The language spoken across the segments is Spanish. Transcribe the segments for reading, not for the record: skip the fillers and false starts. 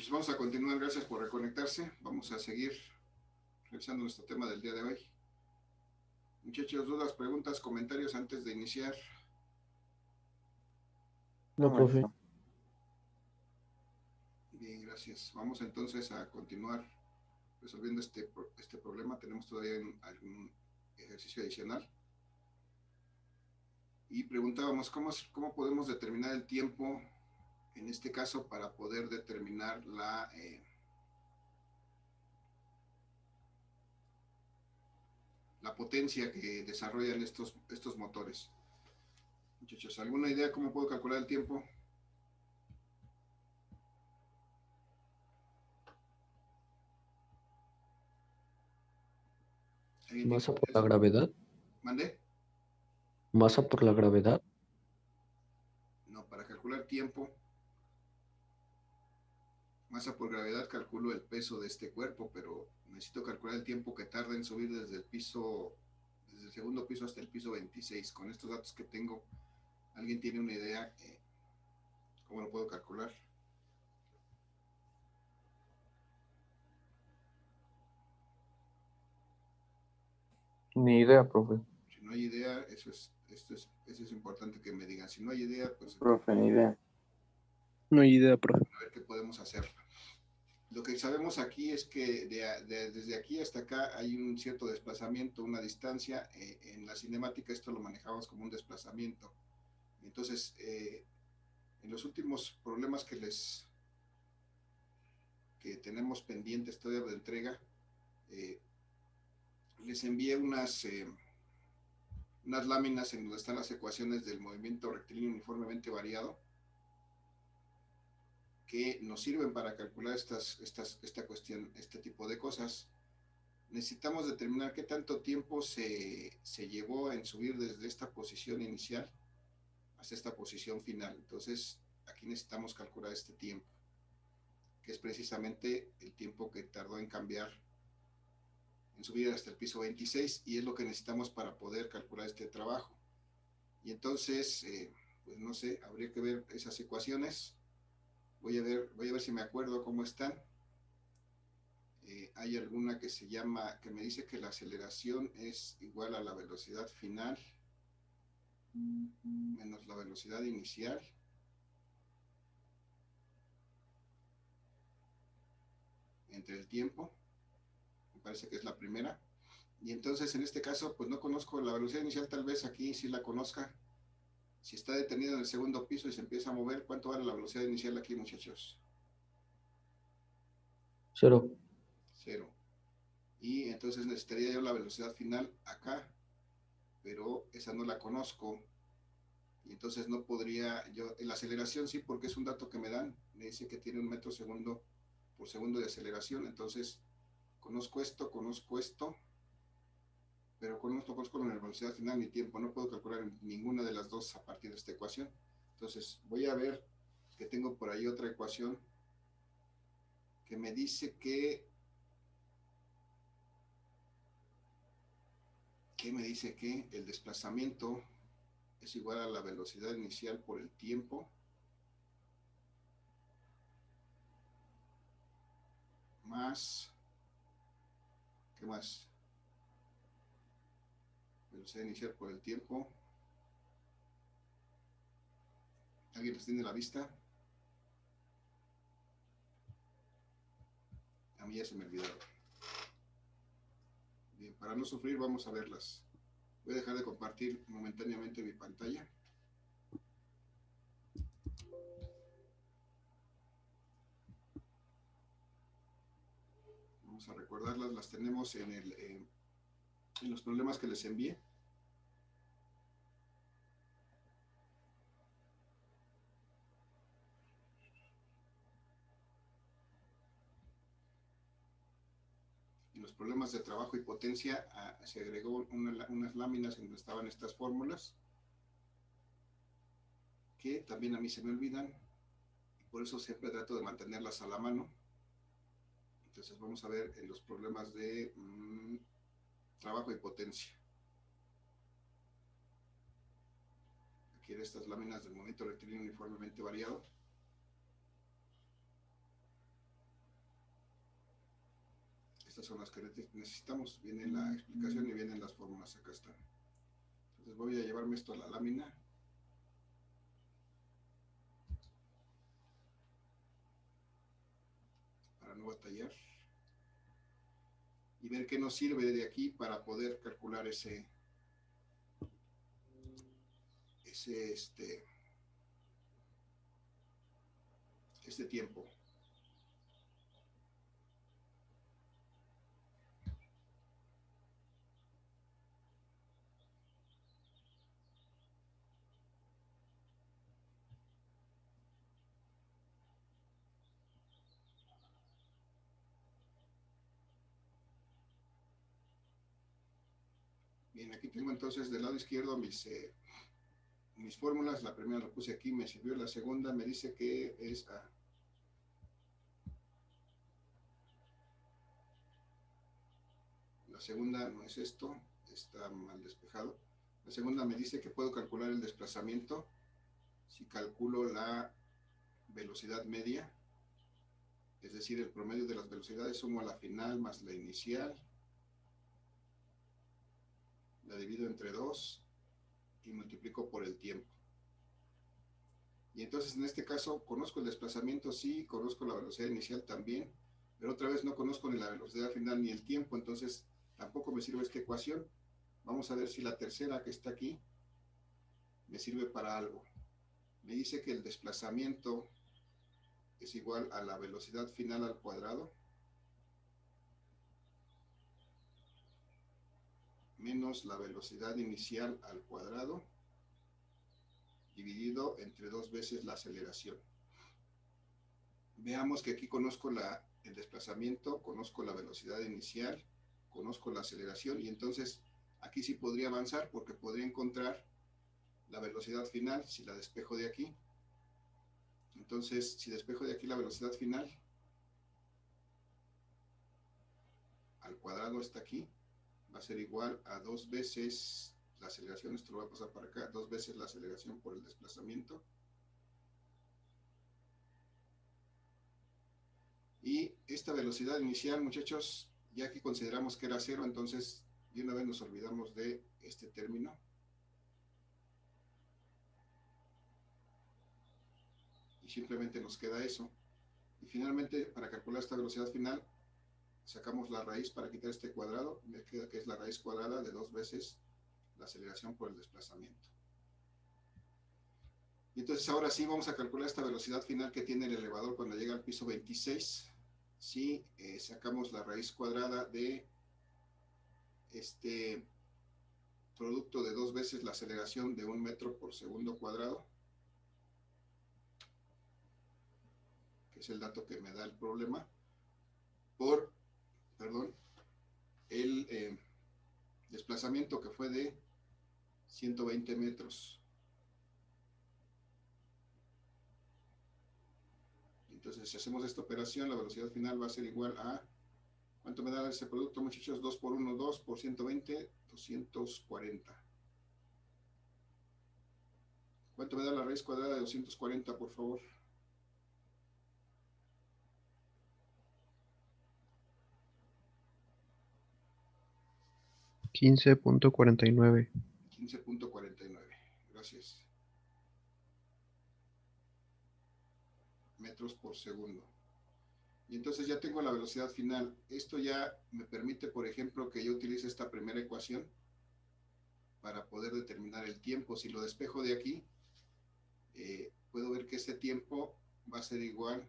Pues vamos a continuar, gracias por reconectarse. Vamos a seguir revisando nuestro tema del día de hoy. Muchachos, dudas, preguntas, comentarios antes de iniciar. No, profe. Bien, gracias. Vamos entonces a continuar resolviendo este problema. Tenemos todavía algún ejercicio adicional. Y preguntábamos cómo podemos determinar el tiempo, en este caso, para poder determinar la potencia que desarrollan estos motores. Muchachos, ¿alguna idea cómo puedo calcular el tiempo? ¿Masa por la gravedad? ¿Mande? ¿Masa por la gravedad? No, para calcular tiempo, masa por gravedad, calculo el peso de este cuerpo, pero necesito calcular el tiempo que tarda en subir desde el segundo piso hasta el piso 26. Con estos datos que tengo, ¿alguien tiene una idea cómo lo puedo calcular? Ni idea, profe. Si no hay idea, eso es importante que me digan. Si no hay idea, pues... Profe, ni idea. No hay idea, profe. A ver qué podemos hacer. Lo que sabemos aquí es que desde aquí hasta acá hay un cierto desplazamiento, una distancia. En la cinemática esto lo manejamos como un desplazamiento. Entonces, en los últimos problemas que tenemos pendientes todavía de entrega, les envié unas láminas en donde están las ecuaciones del movimiento rectilíneo uniformemente variado, que nos sirven para calcular esta cuestión, este tipo de cosas. Necesitamos determinar qué tanto tiempo se llevó en subir desde esta posición inicial hasta esta posición final. Entonces, aquí necesitamos calcular este tiempo, que es precisamente el tiempo que tardó en cambiar, en subir hasta el piso 26, y es lo que necesitamos para poder calcular este trabajo. Y entonces, pues no sé, habría que ver esas ecuaciones. Voy a ver si me acuerdo cómo están. Hay alguna que que me dice que la aceleración es igual a la velocidad final menos la velocidad inicial entre el tiempo. Me parece que es la primera. Y entonces en este caso, pues no conozco la velocidad inicial, tal vez aquí sí la conozca. Si está detenido en el segundo piso y se empieza a mover, ¿cuánto vale la velocidad inicial aquí, muchachos? 0. 0. Y entonces necesitaría yo la velocidad final acá, pero esa no la conozco. Y entonces no podría yo, la aceleración sí, porque es un dato que me dan, me dice que tiene 1 metro por segundo de aceleración. Entonces conozco esto, pero conozco la velocidad final ni tiempo. No puedo calcular ninguna de las dos a partir de esta ecuación. Entonces voy a ver que tengo por ahí otra ecuación que me dice que me dice que el desplazamiento es igual a la velocidad inicial por el tiempo más, ¿qué más? Velocidad inicial por el tiempo. ¿Alguien los tiene a la vista? A mí ya se me olvidaron. Bien, para no sufrir vamos a verlas. Voy a dejar de compartir momentáneamente mi pantalla. Vamos a recordarlas, las tenemos en los problemas que les envié. En los problemas de trabajo y potencia se agregó unas láminas en donde estaban estas fórmulas, que también a mí se me olvidan, y por eso siempre trato de mantenerlas a la mano. Entonces vamos a ver en los problemas de trabajo y potencia. Aquí en estas láminas del movimiento rectilíneo uniformemente variado. Estas son las que necesitamos. Viene la explicación y vienen las fórmulas. Acá están. Entonces voy a llevarme esto a la lámina. Para no batallar. Y ver qué nos sirve de aquí para poder calcular ese tiempo. Bien, aquí tengo entonces del lado izquierdo mis fórmulas. La primera la puse aquí, me sirvió. La segunda me dice que es la segunda no es esto, está mal despejado. La segunda me dice que puedo calcular el desplazamiento si calculo la velocidad media, es decir, el promedio de las velocidades, sumo la final más la inicial, la divido entre 2 y multiplico por el tiempo. Y entonces en este caso conozco el desplazamiento, sí, conozco la velocidad inicial también, pero otra vez no conozco ni la velocidad final ni el tiempo, entonces tampoco me sirve esta ecuación. Vamos a ver si la tercera que está aquí me sirve para algo. Me dice que el desplazamiento es igual a la velocidad final al cuadrado menos la velocidad inicial al cuadrado dividido entre 2 veces la aceleración. Veamos que aquí conozco el desplazamiento, conozco la velocidad inicial, conozco la aceleración y entonces aquí sí podría avanzar porque podría encontrar la velocidad final si la despejo de aquí. Entonces, si despejo de aquí la velocidad final, al cuadrado está aquí, va a ser igual a 2 veces la aceleración, esto lo voy a pasar para acá, 2 veces la aceleración por el desplazamiento. Y esta velocidad inicial, muchachos, ya que consideramos que era 0, entonces de una vez nos olvidamos de este término. Y simplemente nos queda eso. Y finalmente, para calcular esta velocidad final, sacamos la raíz para quitar este cuadrado. Me queda que es la raíz cuadrada de 2 veces la aceleración por el desplazamiento. Y entonces ahora sí vamos a calcular esta velocidad final que tiene el elevador cuando llega al piso 26. Si sacamos la raíz cuadrada de este producto de 2 veces la aceleración de 1 metro por segundo cuadrado, que es el dato que me da el problema, por, el desplazamiento que fue de 120 metros. Entonces, si hacemos esta operación, la velocidad final va a ser igual a, ¿cuánto me da ese producto, muchachos? 2 por 1, 2 por 120, 240. ¿Cuánto me da la raíz cuadrada de 240, por favor? $15.49. 15.49. Gracias. Metros por segundo. Y entonces ya tengo la velocidad final. Esto ya me permite, por ejemplo, que yo utilice esta primera ecuación para poder determinar el tiempo. Si lo despejo de aquí, puedo ver que este tiempo va a ser igual.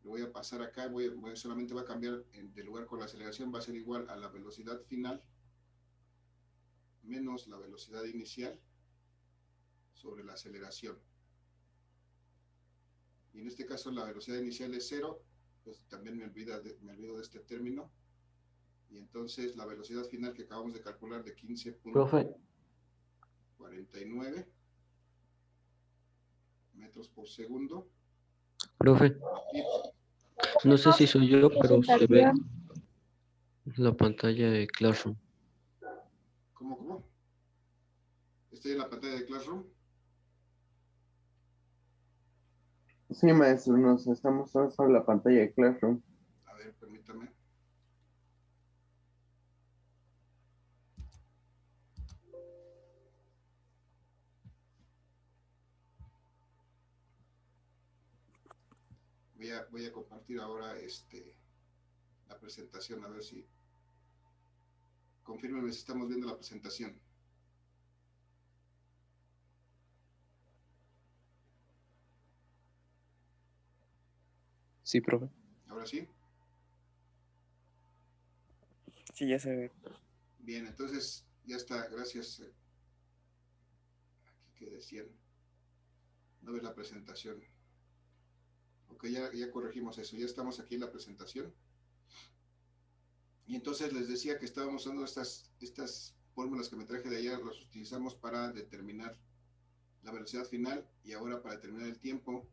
Lo voy a pasar acá, solamente va a cambiar de lugar con la aceleración, va a ser igual a la velocidad final menos la velocidad inicial sobre la aceleración. Y en este caso la velocidad inicial es 0, pues también me olvido de este término. Y entonces la velocidad final que acabamos de calcular de 15.49 metros por segundo. Profe, no sé si soy yo, pero se ve la pantalla de Classroom. ¿Cómo? ¿Estoy en la pantalla de Classroom? Sí, maestro, nos estamos mostrando la pantalla de Classroom. A ver, permítame. Voy a compartir ahora la presentación, a ver si confírmenme si estamos viendo la presentación. Sí, profe. ¿Ahora sí? Sí, ya se ve. Bien, entonces ya está, gracias. Aquí que decían, no ves la presentación. Ok, ya corregimos eso, ya estamos aquí en la presentación. Y entonces les decía que estábamos usando estas fórmulas que me traje de ayer, las utilizamos para determinar la velocidad final y ahora para determinar el tiempo.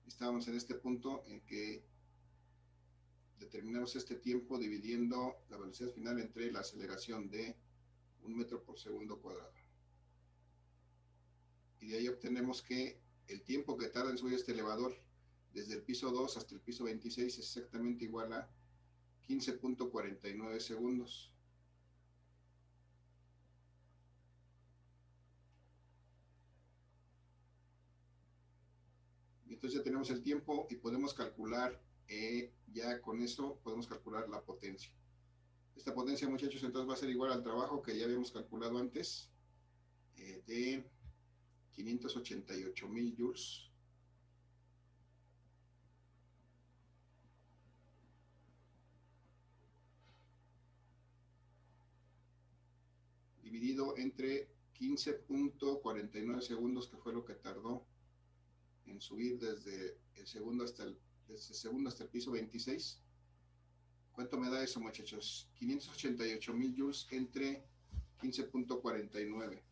Estábamos en este punto en que determinamos este tiempo dividiendo la velocidad final entre la aceleración de 1 metro por segundo cuadrado. Y de ahí obtenemos que el tiempo que tarda en subir este elevador desde el piso 2 hasta el piso 26 es exactamente igual a 15.49 segundos. Y entonces ya tenemos el tiempo y podemos calcular, ya con eso podemos calcular la potencia. Esta potencia, muchachos, entonces va a ser igual al trabajo que ya habíamos calculado antes, de 588,000 joules. Dividido entre 15.49 segundos, que fue lo que tardó en subir desde el segundo hasta el piso 26. ¿Cuánto me da eso, muchachos? 588,000 joules entre 15.49.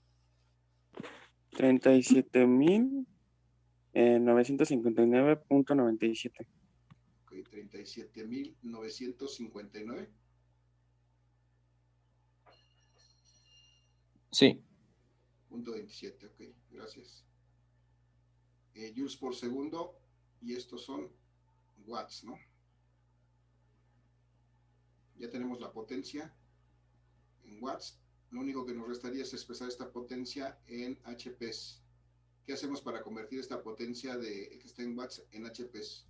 37.959.97. Ok, 37.959. Sí. Punto 27, ok, gracias. Joules por segundo, y estos son watts, ¿no? Ya tenemos la potencia en watts. Lo único que nos restaría es expresar esta potencia en HPs. ¿Qué hacemos para convertir esta potencia que está en watts en HPs?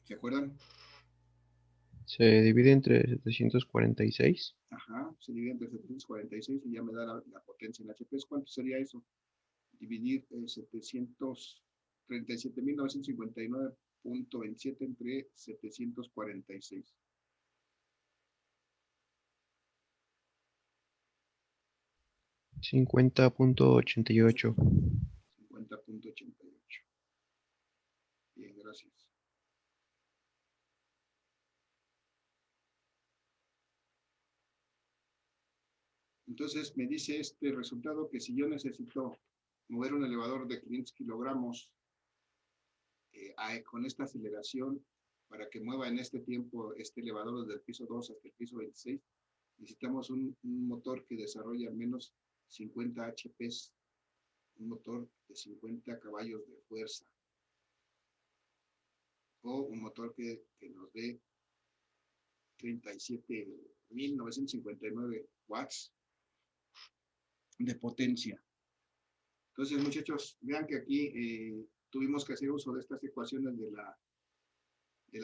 ¿Se acuerdan? Se divide entre 746. Ajá, se divide entre 746 y ya me da la potencia en HPs. ¿Cuánto sería eso? Dividir 737.959.27 entre 746. 50.88. 50.88. Bien, gracias. Entonces me dice este resultado que si yo necesito mover un elevador de 500 kilogramos con esta aceleración para que mueva en este tiempo este elevador desde el piso 2 hasta el piso 26, necesitamos un motor que desarrolle al menos 50 HPs, un motor de 50 caballos de fuerza, o un motor que nos dé 37.959 watts de potencia. Entonces, muchachos, vean que aquí tuvimos que hacer uso de estas ecuaciones de la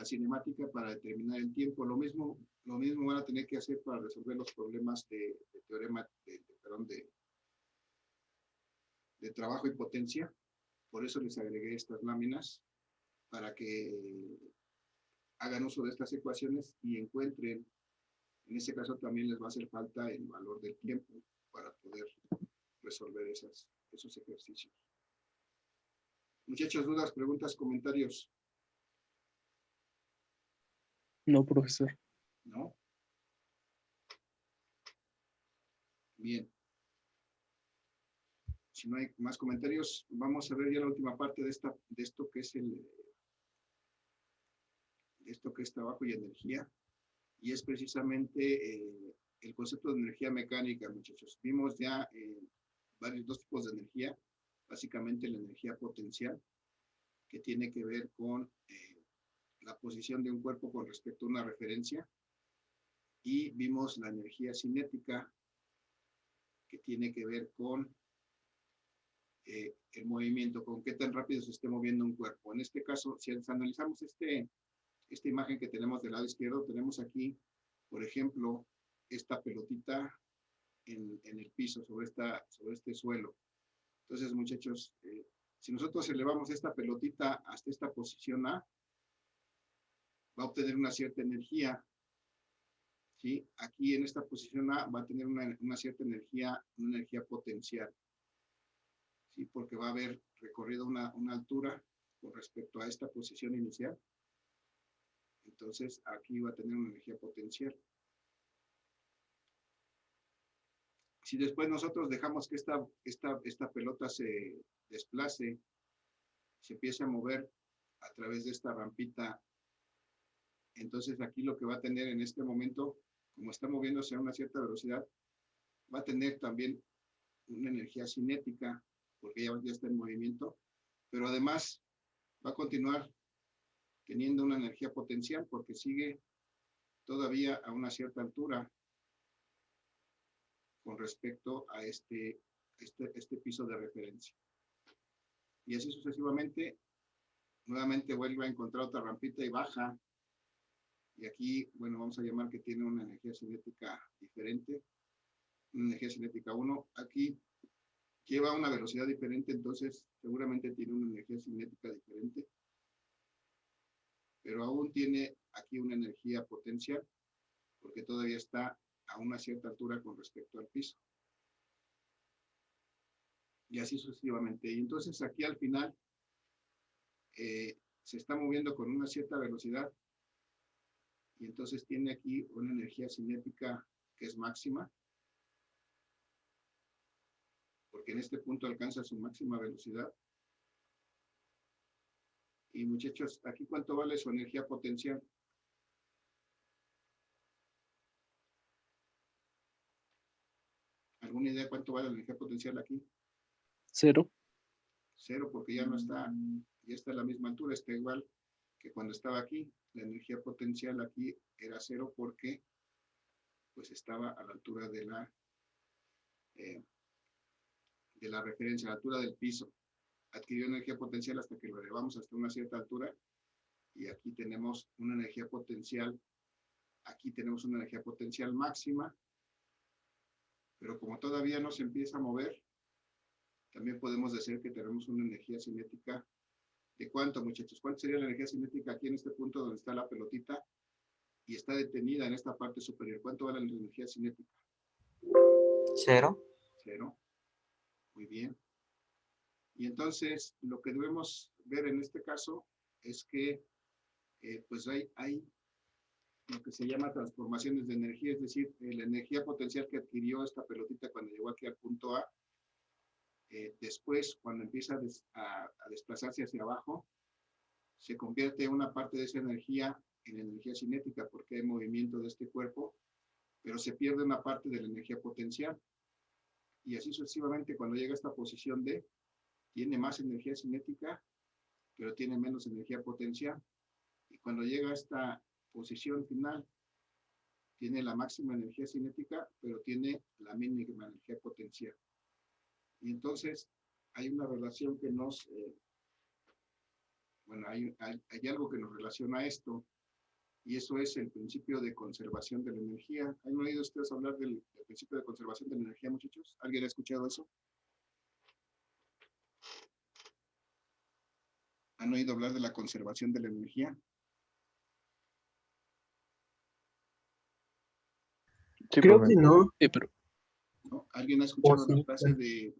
cinemática para determinar el tiempo. Lo mismo van a tener que hacer para resolver los problemas de teorema, de trabajo y potencia. Por eso les agregué estas láminas para que hagan uso de estas ecuaciones y encuentren. En este caso también les va a hacer falta el valor del tiempo para poder resolver esos ejercicios. Muchachos, dudas, preguntas, comentarios. No, profesor. ¿No? Bien. Si no hay más comentarios, vamos a ver ya la última parte de esto que es trabajo y energía, y es precisamente el concepto de energía mecánica, muchachos. Vimos ya dos tipos de energía, básicamente la energía potencial, que tiene que ver con la posición de un cuerpo con respecto a una referencia, y vimos la energía cinética, que tiene que ver con el movimiento, con qué tan rápido se esté moviendo un cuerpo. En este caso, si analizamos esta imagen que tenemos del lado izquierdo, tenemos aquí, por ejemplo, esta pelotita en el piso, sobre este suelo. Entonces, muchachos, si nosotros elevamos esta pelotita hasta esta posición A, va a obtener una cierta energía, ¿sí? Aquí en esta posición A va a tener una cierta energía, una energía potencial, ¿sí? Porque va a haber recorrido una altura con respecto a esta posición inicial. Entonces, aquí va a tener una energía potencial. Si después nosotros dejamos que esta pelota se desplace, se empiece a mover a través de esta rampita, entonces aquí lo que va a tener en este momento, como está moviéndose a una cierta velocidad, va a tener también una energía cinética, porque ya está en movimiento, pero además va a continuar teniendo una energía potencial porque sigue todavía a una cierta altura con respecto a este piso de referencia. Y así sucesivamente, nuevamente vuelve a encontrar otra rampita y baja. Y aquí, bueno, vamos a llamar que tiene una energía cinética diferente, una energía cinética 1. Aquí lleva una velocidad diferente, entonces seguramente tiene una energía cinética diferente. Pero aún tiene aquí una energía potencial, porque todavía está a una cierta altura con respecto al piso. Y así sucesivamente. Y entonces aquí al final se está moviendo con una cierta velocidad y entonces tiene aquí una energía cinética que es máxima, porque en este punto alcanza su máxima velocidad. Y muchachos, aquí ¿cuánto vale su energía potencial? ¿Alguna idea cuánto vale la energía potencial aquí? 0. 0, porque ya no está, ya está a la misma altura, está igual que cuando estaba aquí. La energía potencial aquí era 0 porque pues estaba a la altura de la referencia, a la altura del piso. Adquirió energía potencial hasta que lo elevamos hasta una cierta altura y aquí tenemos una energía potencial, máxima, pero como todavía no se empieza a mover, también podemos decir que tenemos una energía cinética. ¿De cuánto, muchachos? ¿Cuánto sería la energía cinética aquí en este punto donde está la pelotita y está detenida en esta parte superior? ¿Cuánto vale la energía cinética? 0. 0. Muy bien. Y entonces, lo que debemos ver en este caso es que pues hay lo que se llama transformaciones de energía, es decir, la energía potencial que adquirió esta pelotita cuando llegó aquí al punto A, después, cuando empieza a desplazarse hacia abajo, se convierte una parte de esa energía en energía cinética porque hay movimiento de este cuerpo, pero se pierde una parte de la energía potencial. Y así sucesivamente, cuando llega a esta posición D, tiene más energía cinética, pero tiene menos energía potencial. Y cuando llega a esta posición final, tiene la máxima energía cinética, pero tiene la mínima energía potencial. Y entonces hay una relación que hay algo que nos relaciona a esto, y eso es el principio de conservación de la energía. ¿Han oído ustedes hablar del principio de conservación de la energía, muchachos? ¿Alguien ha escuchado eso? ¿Han oído hablar de la conservación de la energía? Sí, Creo profe. que no. Pero ¿No? ¿Alguien ha escuchado sí, la frase de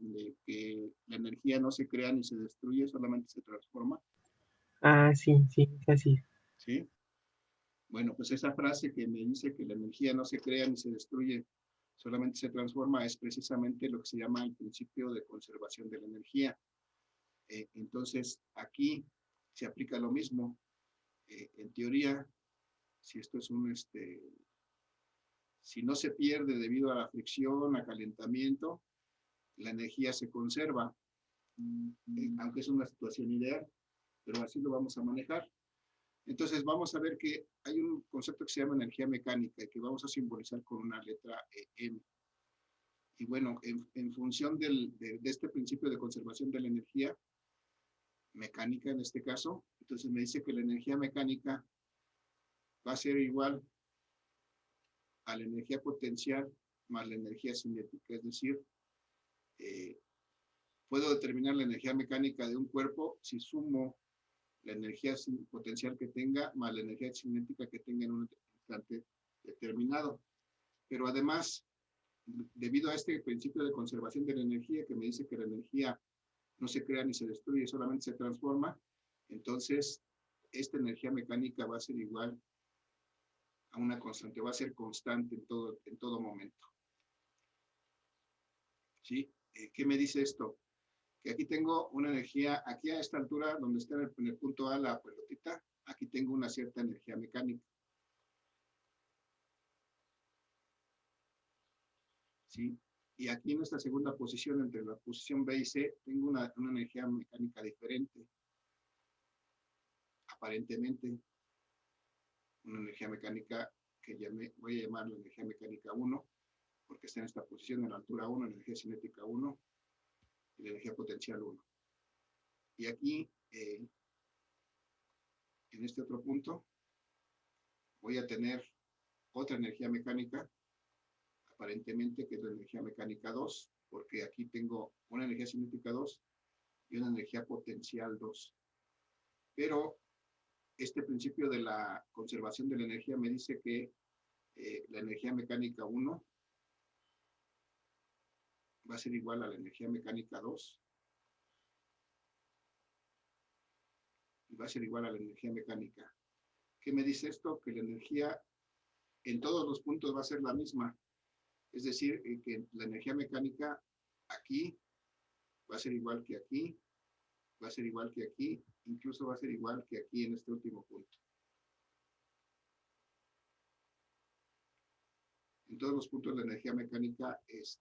que la energía no se crea ni se destruye, solamente se transforma? Sí, así. ¿Sí? Bueno, pues esa frase que me dice que la energía no se crea ni se destruye, solamente se transforma, es precisamente lo que se llama el principio de conservación de la energía. Entonces, aquí se aplica lo mismo. En teoría, si esto es si no se pierde debido a la fricción, a calentamiento, la energía se conserva, aunque es una situación ideal, pero así lo vamos a manejar. Entonces vamos a ver que hay un concepto que se llama energía mecánica y que vamos a simbolizar con una letra M. Y bueno, en función de este principio de conservación de la energía mecánica en este caso, entonces me dice que la energía mecánica va a ser igual a la energía potencial más la energía cinética, es decir, puedo determinar la energía mecánica de un cuerpo si sumo la energía potencial que tenga más la energía cinética que tenga en un instante determinado. Pero además, debido a este principio de conservación de la energía que me dice que la energía no se crea ni se destruye, solamente se transforma, entonces esta energía mecánica va a ser igual a una constante, va a ser constante en todo momento. ¿Sí? ¿Qué me dice esto? Que aquí tengo una energía, aquí a esta altura, donde está en el punto A la pelotita, aquí tengo una cierta energía mecánica. ¿Sí? Y aquí en esta segunda posición, entre la posición B y C, tengo una energía mecánica diferente. Aparentemente, una energía mecánica que voy a llamar la energía mecánica 1, porque está en esta posición, en la altura 1, energía cinética 1, y la energía potencial 1. Y aquí, en este otro punto, voy a tener otra energía mecánica, aparentemente que es la energía mecánica 2, porque aquí tengo una energía cinética 2 y una energía potencial 2. Pero este principio de la conservación de la energía me dice que la energía mecánica 1 va a ser igual a la energía mecánica 2 y va a ser igual a la energía mecánica. ¿Qué me dice esto? Que la energía en todos los puntos va a ser la misma. Es decir, que la energía mecánica aquí va a ser igual que aquí, va a ser igual que aquí, incluso va a ser igual que aquí en este último punto. En todos los puntos la energía mecánica es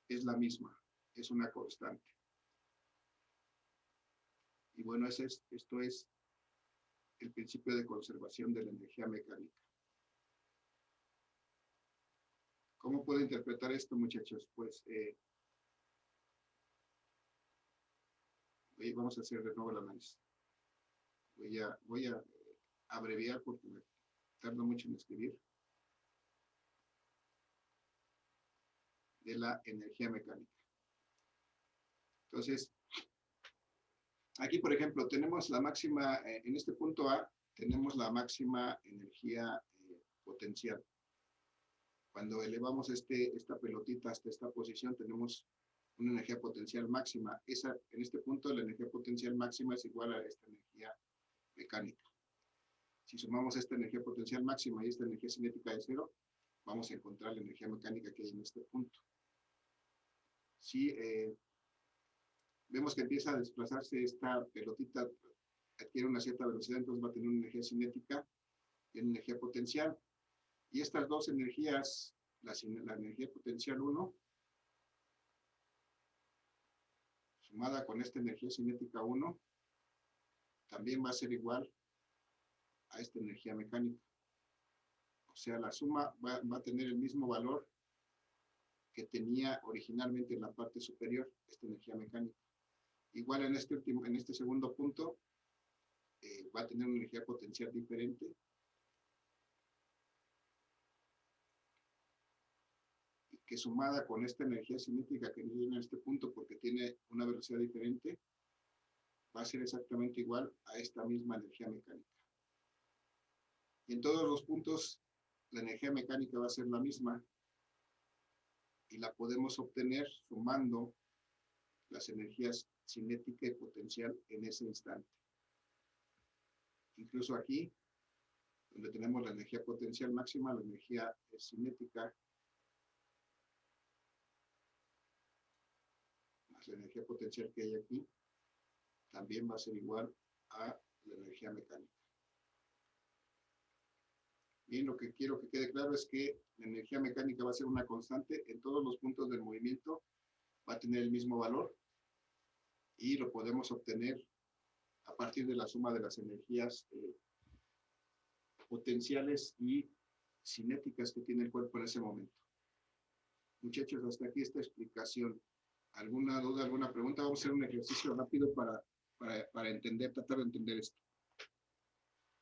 la misma, es una constante. Y bueno, esto es el principio de conservación de la energía mecánica. ¿Cómo puedo interpretar esto, muchachos? Pues vamos a hacer de nuevo el análisis. Voy a abreviar porque me tardo mucho en escribir. De la energía mecánica. Entonces, aquí, por ejemplo, tenemos la máxima, en este punto A, tenemos la máxima energía potencial. Cuando elevamos esta pelotita hasta esta posición, tenemos una energía potencial máxima. En este punto, la energía potencial máxima es igual a esta energía mecánica. Si sumamos esta energía potencial máxima y esta energía cinética de 0, vamos a encontrar la energía mecánica que hay en este punto. Si vemos que empieza a desplazarse esta pelotita, adquiere una cierta velocidad, entonces va a tener una energía cinética y una energía potencial. Y estas dos energías, la energía potencial 1, sumada con esta energía cinética 1, también va a ser igual a esta energía mecánica. O sea, la suma va a tener el mismo valor que tenía originalmente en la parte superior, esta energía mecánica. Igual en este segundo punto, va a tener una energía potencial diferente. Y que sumada con esta energía cinética que viene en este punto, porque tiene una velocidad diferente, va a ser exactamente igual a esta misma energía mecánica. Y en todos los puntos, la energía mecánica va a ser la misma. Y la podemos obtener sumando las energías cinética y potencial en ese instante. Incluso aquí, donde tenemos la energía potencial máxima, la energía cinética, más la energía potencial que hay aquí, también va a ser igual a la energía mecánica. Bien, lo que quiero que quede claro es que la energía mecánica va a ser una constante en todos los puntos del movimiento, va a tener el mismo valor y lo podemos obtener a partir de la suma de las energías potenciales y cinéticas que tiene el cuerpo en ese momento. Muchachos, hasta aquí esta explicación. ¿Alguna duda, alguna pregunta? Vamos a hacer un ejercicio rápido para entender, tratar de entender esto.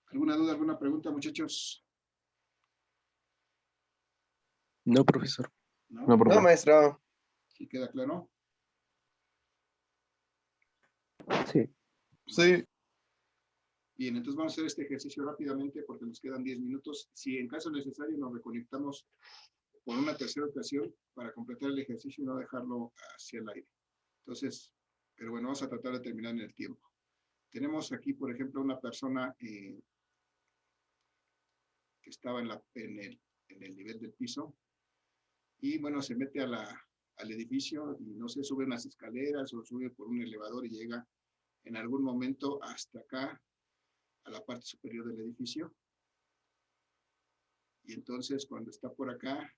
¿Alguna duda, alguna pregunta, muchachos? No, profesor. ¿No? No, maestro. ¿Sí queda claro? Sí. Sí. Bien, entonces vamos a hacer este ejercicio rápidamente porque nos quedan 10 minutos. Si en caso necesario nos reconectamos por una tercera ocasión para completar el ejercicio y no dejarlo hacia el aire. Entonces, pero bueno, vamos a tratar de terminar en el tiempo. Tenemos aquí, por ejemplo, una persona que estaba en el nivel del piso y bueno, se mete al edificio y no sé, sube unas escaleras o sube por un elevador y llega en algún momento hasta acá, a la parte superior del edificio. Y entonces cuando está por acá,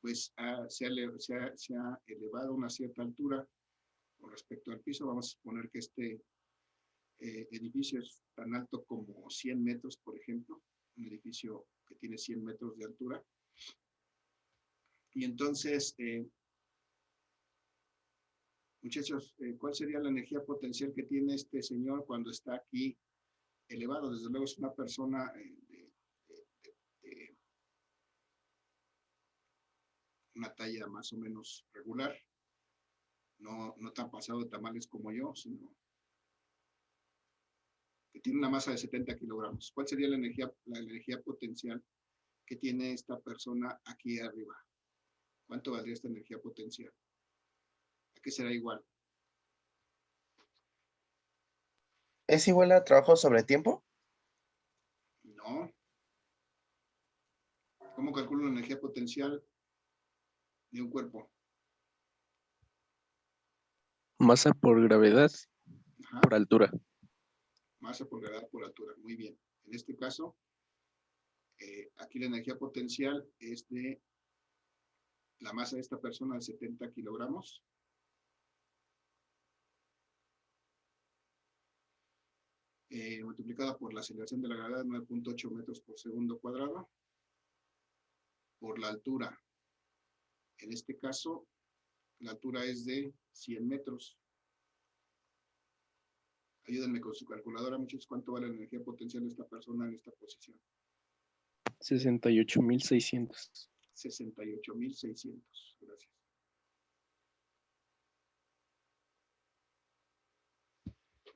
pues se ha elevado a una cierta altura con respecto al piso. Vamos a suponer que este edificio es tan alto como 100 metros, por ejemplo, un edificio que tiene 100 metros de altura. Y entonces, muchachos, ¿cuál sería la energía potencial que tiene este señor cuando está aquí elevado? Desde luego es una persona de una talla más o menos regular, no tan pasado de tamales como yo, sino que tiene una masa de 70 kilogramos. ¿Cuál sería la energía potencial que tiene esta persona aquí arriba? ¿Cuánto valdría esta energía potencial? ¿A qué será igual? ¿Es igual a trabajo sobre tiempo? No. ¿Cómo calculo la energía potencial de un cuerpo? Masa por gravedad, Ajá. por altura. Masa por gravedad por altura. Muy bien. En este caso, aquí la energía potencial es de la masa de esta persona de 70 kilogramos. Multiplicada por la aceleración de la gravedad, 9.8 metros por segundo cuadrado, por la altura. En este caso, la altura es de 100 metros. Ayúdenme con su calculadora, muchachos, ¿cuánto vale la energía potencial de esta persona en esta posición? 68.600. 68.600. Gracias.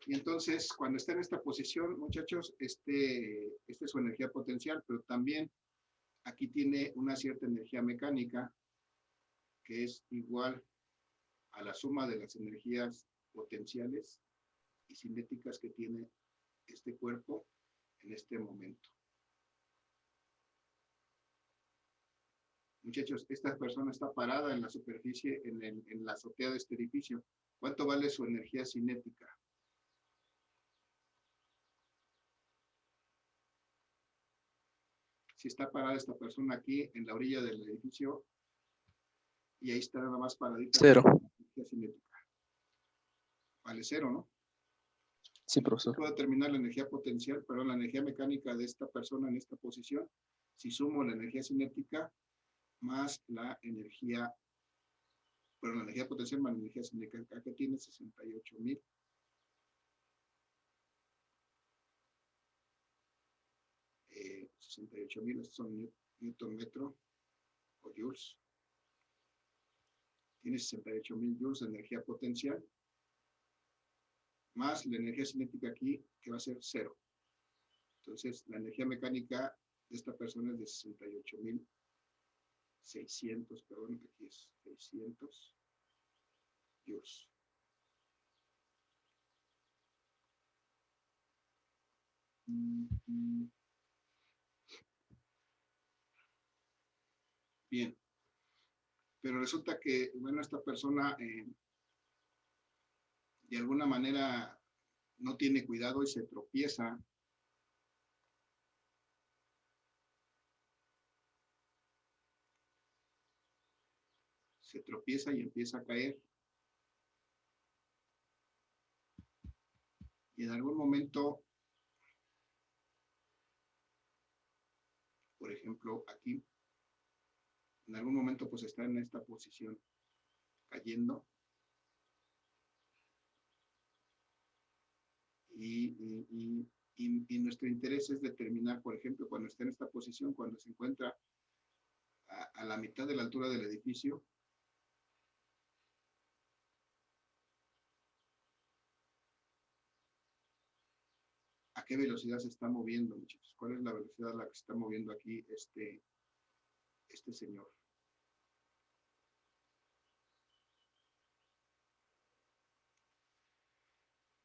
Y entonces, cuando está en esta posición, muchachos, esta es su energía potencial, pero también aquí tiene una cierta energía mecánica que es igual a la suma de las energías potenciales y cinéticas que tiene este cuerpo en este momento. Muchachos, esta persona está parada en la superficie, en la azotea de este edificio. ¿Cuánto vale su energía cinética? Si está parada esta persona aquí en la orilla del edificio y ahí está nada más paradita. Cero. Energía cinética. Vale cero, ¿no? Sí, profesor. Puedo determinar la energía potencial, perdón, la energía mecánica de esta persona en esta posición. Si sumo la energía cinética más la energía, la energía potencial más la energía cinética, acá tiene 68.000. 68.000, estos son Newton metro o joules. Tiene 68.000 joules de energía potencial, más la energía cinética aquí, que va a ser cero. Entonces, la energía mecánica de esta persona es de 68.600, perdón, aquí es 600 joules. Bien. Pero resulta que, bueno, esta persona de alguna manera no tiene cuidado y se tropieza. Se tropieza y empieza a caer. Y en algún momento por ejemplo, aquí, en algún momento pues está en esta posición cayendo y nuestro interés es determinar, por ejemplo, cuando está en esta posición, cuando se encuentra a la mitad de la altura del edificio, ¿a qué velocidad se está moviendo, muchachos? ¿Cuál es la velocidad a la que se está moviendo aquí este señor?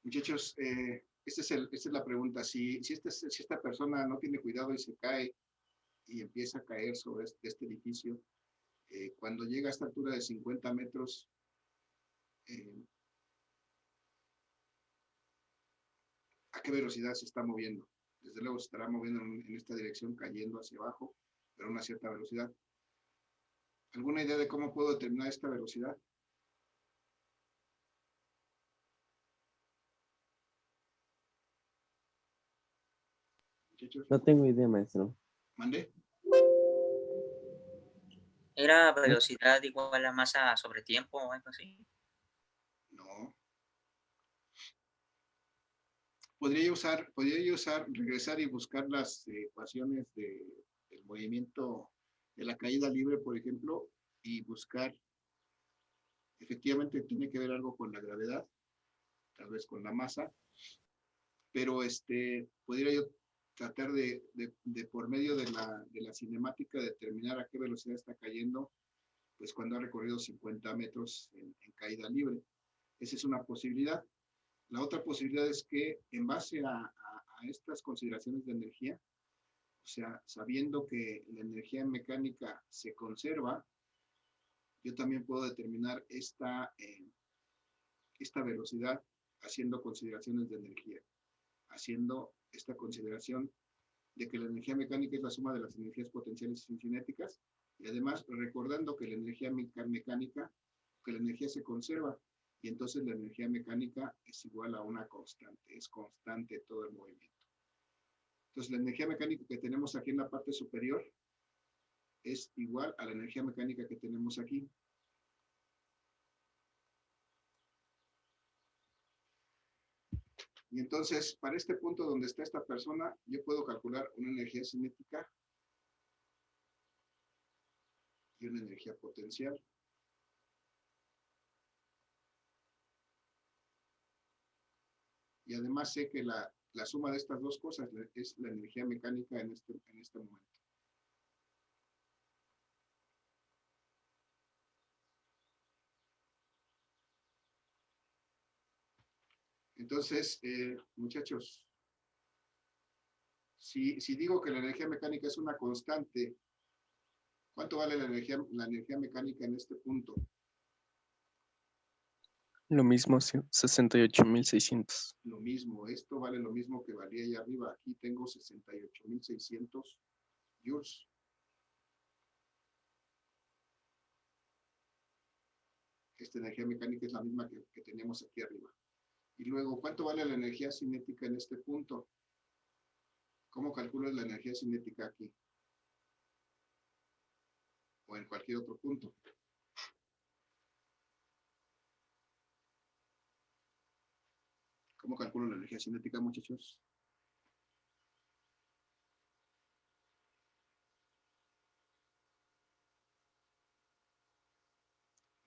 Muchachos, esta es la pregunta. Si esta persona no tiene cuidado y se cae y empieza a caer sobre este edificio, cuando llega a esta altura de 50 metros, ¿a qué velocidad se está moviendo? Desde luego se estará moviendo en esta dirección, cayendo hacia abajo, pero a una cierta velocidad. ¿Alguna idea de cómo puedo determinar esta velocidad? Muchachos, No tengo idea, maestro. ¿mandé? ¿Era velocidad igual a masa sobre tiempo o algo así? No. Podría yo usar, regresar y buscar las ecuaciones del movimiento de la caída libre, por ejemplo, y buscar, efectivamente tiene que ver algo con la gravedad, tal vez con la masa, pero podría yo tratar de por medio de la cinemática determinar a qué velocidad está cayendo, pues cuando ha recorrido 50 metros en caída libre. Esa es una posibilidad. La otra posibilidad es que en base a estas consideraciones de energía, o sea, sabiendo que la energía mecánica se conserva, yo también puedo determinar esta velocidad haciendo consideraciones de energía, haciendo esta consideración de que la energía mecánica es la suma de las energías potenciales y cinéticas, y además recordando que la energía mecánica, que la energía se conserva, y entonces la energía mecánica es igual a una constante, es constante todo el movimiento. Entonces la energía mecánica que tenemos aquí en la parte superior es igual a la energía mecánica que tenemos aquí. Y entonces, para este punto donde está esta persona, yo puedo calcular una energía cinética y una energía potencial. Y además sé que la suma de estas dos cosas es la energía mecánica en este momento. Entonces, muchachos, si digo que la energía mecánica es una constante, ¿cuánto vale la energía mecánica en este punto? Lo mismo, 68.600. Lo mismo, esto vale lo mismo que valía allá arriba. Aquí tengo 68.600 joules. Esta energía mecánica es la misma que teníamos aquí arriba. Y luego, ¿cuánto vale la energía cinética en este punto? ¿Cómo calculas la energía cinética aquí? O en cualquier otro punto. ¿Cómo calculo la energía cinética, muchachos?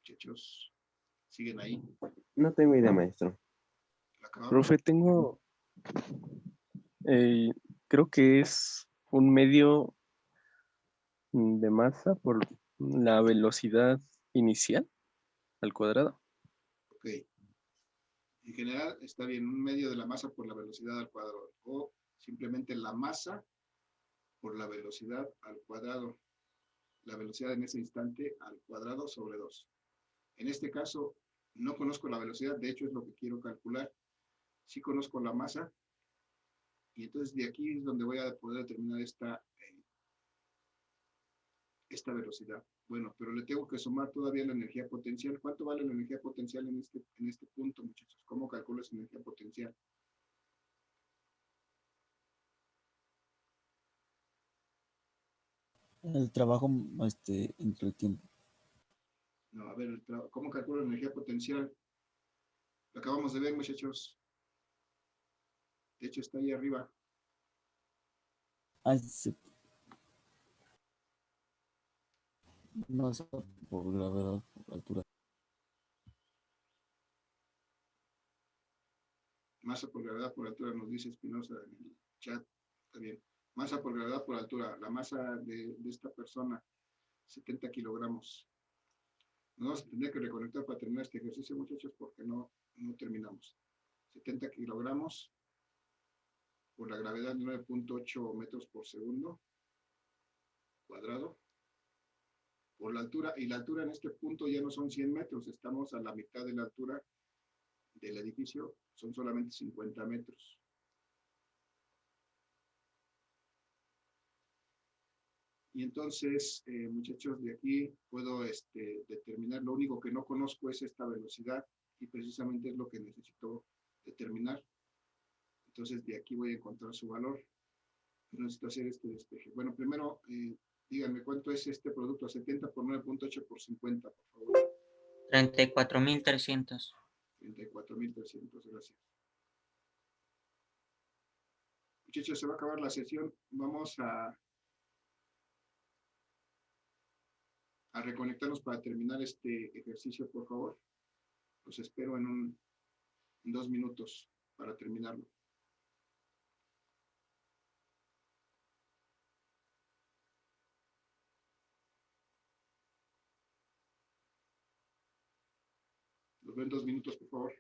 Muchachos, ¿siguen ahí? No tengo idea, maestro. Profe, tengo, creo que es un medio de masa por la velocidad inicial al cuadrado. Ok. En general está bien, un medio de la masa por la velocidad al cuadrado. O simplemente la masa por la velocidad al cuadrado. La velocidad en ese instante al cuadrado sobre 2. En este caso, no conozco la velocidad, de hecho es lo que quiero calcular. Sí conozco la masa, y entonces de aquí es donde voy a poder determinar esta velocidad. Bueno, pero le tengo que sumar todavía la energía potencial. ¿Cuánto vale la energía potencial en este punto, muchachos? ¿Cómo calculo esa energía potencial? El trabajo entre el tiempo. No, a ver, ¿cómo calculo la energía potencial? Lo acabamos de ver, muchachos. De hecho, está ahí arriba. Sí. Masa por gravedad por altura. Masa por gravedad por altura, nos dice Espinosa en el chat. Está bien. Masa por gravedad por altura. La masa de esta persona, 70 kilogramos. Nos vamos a tener que reconectar para terminar este ejercicio, muchachos, porque no terminamos. 70 kilogramos por la gravedad de 9.8 metros por segundo cuadrado. Por la altura, y la altura en este punto ya no son 100 metros, estamos a la mitad de la altura del edificio, son solamente 50 metros. Y entonces, muchachos, de aquí puedo determinar, lo único que no conozco es esta velocidad, y precisamente es lo que necesito determinar. Entonces, de aquí voy a encontrar su valor. Necesito hacer este despeje. Bueno, primero, díganme, ¿cuánto es este producto? 70 por 9.8 por 50, por favor. 34.300. 34.300, gracias. Muchachos, se va a acabar la sesión. Vamos a reconectarnos para terminar este ejercicio, por favor. Los espero en 2 minutos para terminarlo. Los veo en 2 minutos, por favor.